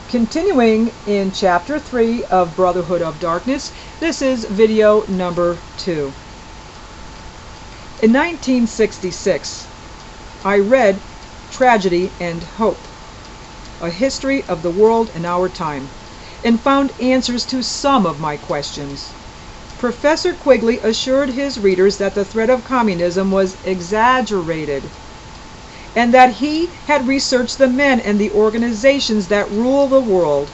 Continuing in Chapter 3 of Brotherhood of Darkness, this is video number 2. In 1966, I read Tragedy and Hope, A History of the World in Our Time, and found answers to some of my questions. Professor Quigley assured his readers that the threat of communism was exaggerated, and that he had researched the men and the organizations that rule the world.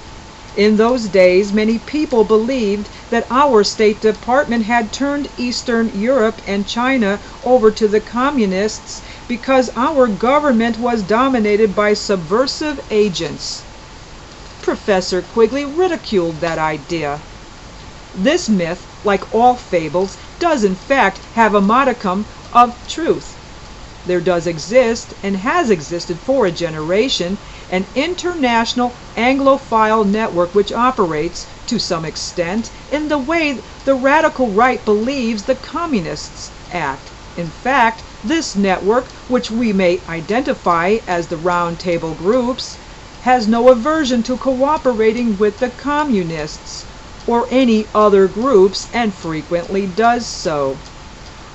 In those days, many people believed that our State Department had turned Eastern Europe and China over to the communists because our government was dominated by subversive agents. Professor Quigley ridiculed that idea. This myth, like all fables, does in fact have a modicum of truth. There does exist, and has existed for a generation, an international Anglophile network which operates, to some extent, in the way the radical right believes the communists act. In fact, this network, which we may identify as the Round Table groups, has no aversion to cooperating with the communists or any other groups, and frequently does so.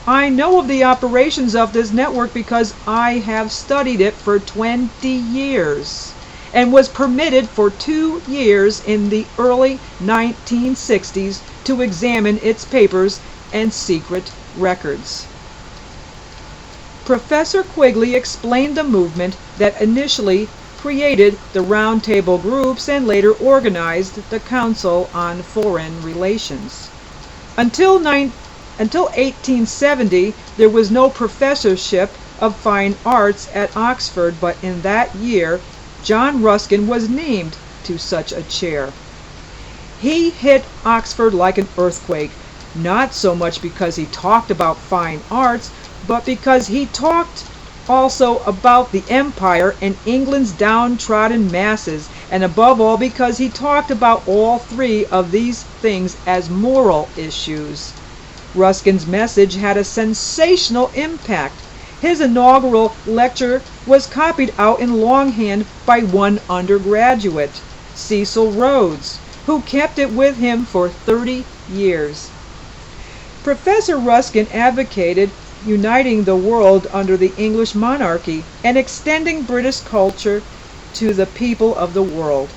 I know of the operations of this network because I have studied it for 20 years and was permitted for 2 years in the early 1960s to examine its papers and secret records. Professor Quigley explained the movement that initially created the Round Table groups and later organized the Council on Foreign Relations. Until 1870, there was no professorship of fine arts at Oxford, but in that year, John Ruskin was named to such a chair. He hit Oxford like an earthquake, not so much because he talked about fine arts, but because he talked also about the empire and England's downtrodden masses, and above all because he talked about all three of these things as moral issues. Ruskin's message had a sensational impact. His inaugural lecture was copied out in longhand by one undergraduate, Cecil Rhodes, who kept it with him for 30 years. Professor Ruskin advocated uniting the world under the English monarchy and extending British culture to the people of the world.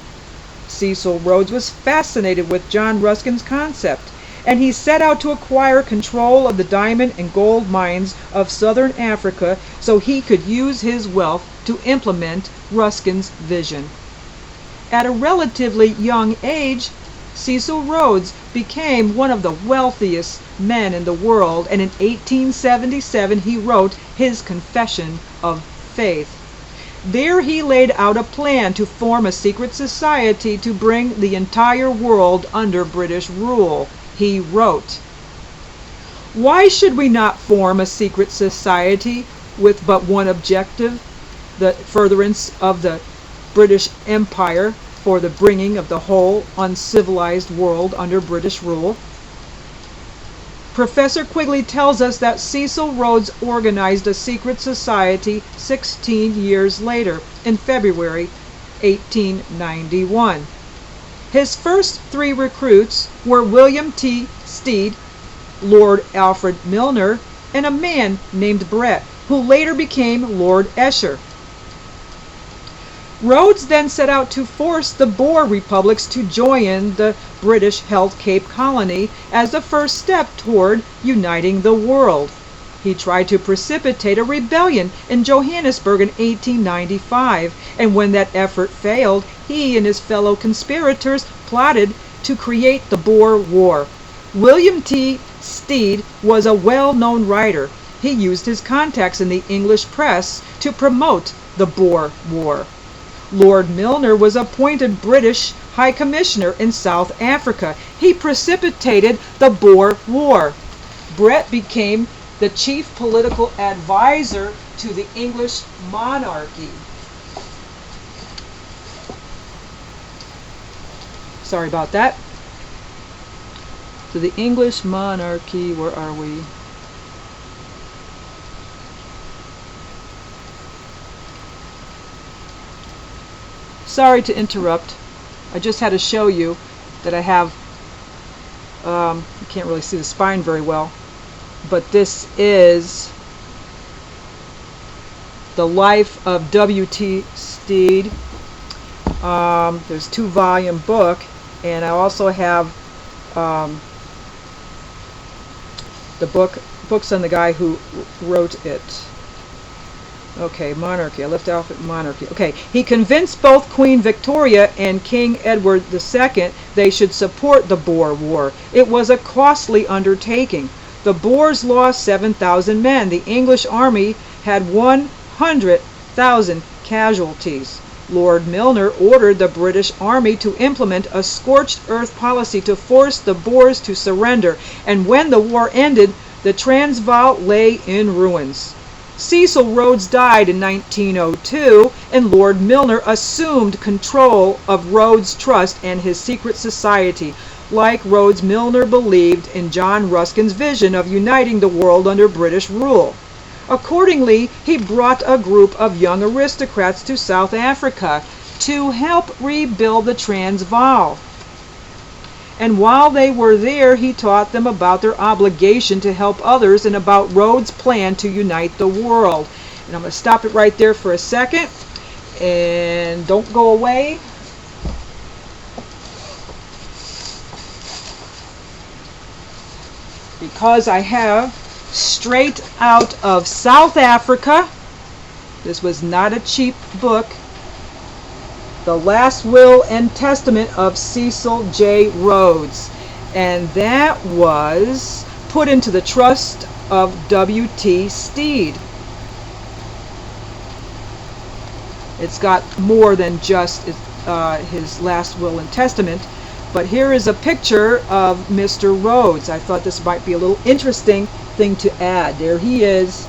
Cecil Rhodes was fascinated with John Ruskin's concept, and he set out to acquire control of the diamond and gold mines of southern Africa so he could use his wealth to implement Ruskin's vision. At a relatively young age, Cecil Rhodes became one of the wealthiest men in the world, and in 1877 he wrote his Confession of Faith. There he laid out a plan to form a secret society to bring the entire world under British rule. He wrote, "Why should we not form a secret society with but one objective, the furtherance of the British Empire for the bringing of the whole uncivilized world under British rule?" Professor Quigley tells us that Cecil Rhodes organized a secret society 16 years later, in February 1891. His first 3 recruits were William T. Stead, Lord Alfred Milner, and a man named Brett, who later became Lord Esher. Rhodes then set out to force the Boer republics to join the British-held Cape Colony as the first step toward uniting the world. He tried to precipitate a rebellion in Johannesburg in 1895, and when that effort failed, he and his fellow conspirators plotted to create the Boer War. William T. Stead was a well-known writer. He used his contacts in the English press to promote the Boer War. Lord Milner was appointed British High Commissioner in South Africa. He precipitated the Boer War. Brett became the chief political advisor to the English monarchy. Sorry about that. To the English monarchy, where are we? Sorry to interrupt. I just had to show you that I have, you can't really see the spine very well, but this is The Life of W.T. Stead. There's a 2-volume book, and I also have the books on the guy who wrote it. Okay, monarchy. I left off at monarchy. Okay, he convinced both Queen Victoria and King Edward II they should support the Boer War. It was a costly undertaking. The Boers lost 7,000 men. The English army had 100,000 casualties. Lord Milner ordered the British Army to implement a scorched earth policy to force the Boers to surrender, and when the war ended, the Transvaal lay in ruins. Cecil Rhodes died in 1902, and Lord Milner assumed control of Rhodes Trust and his secret society. Like Rhodes, Milner believed in John Ruskin's vision of uniting the world under British rule. Accordingly, he brought a group of young aristocrats to South Africa to help rebuild the Transvaal. And while they were there, he taught them about their obligation to help others and about Rhodes' plan to unite the world. And I'm going to stop it right there for a second. And don't go away. Because I have straight out of South Africa, this was not a cheap book, The Last Will and Testament of Cecil J. Rhodes, and that was put into the trust of W.T. Stead. It's got more than just his last will and testament, but here is a picture of Mr. Rhodes. I thought this might be a little interesting thing to add. There he is.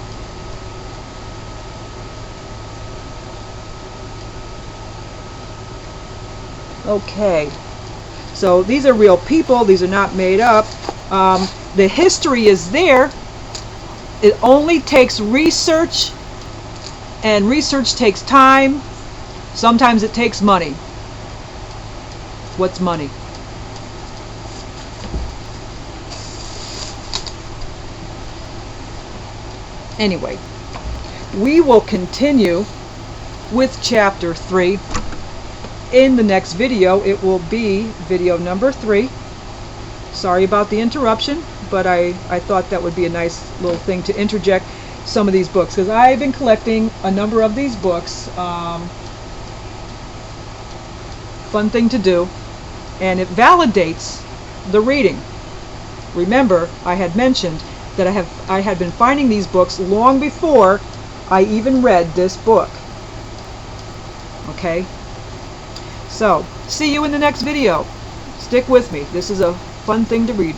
Okay, so these are real people. These are not made up. The history is there. It only takes research, and research takes time. Sometimes it takes money. What's money? Anyway, we will continue with chapter 3. In the next video, it will be video number 3. Sorry about the interruption, but I thought that would be a nice little thing to interject some of these books, because I've been collecting a number of these books. Fun thing to do, and it validates the reading. Remember, I had mentioned that I had been finding these books long before I even read this book. Okay? So, see you in the next video. Stick with me. This is a fun thing to read.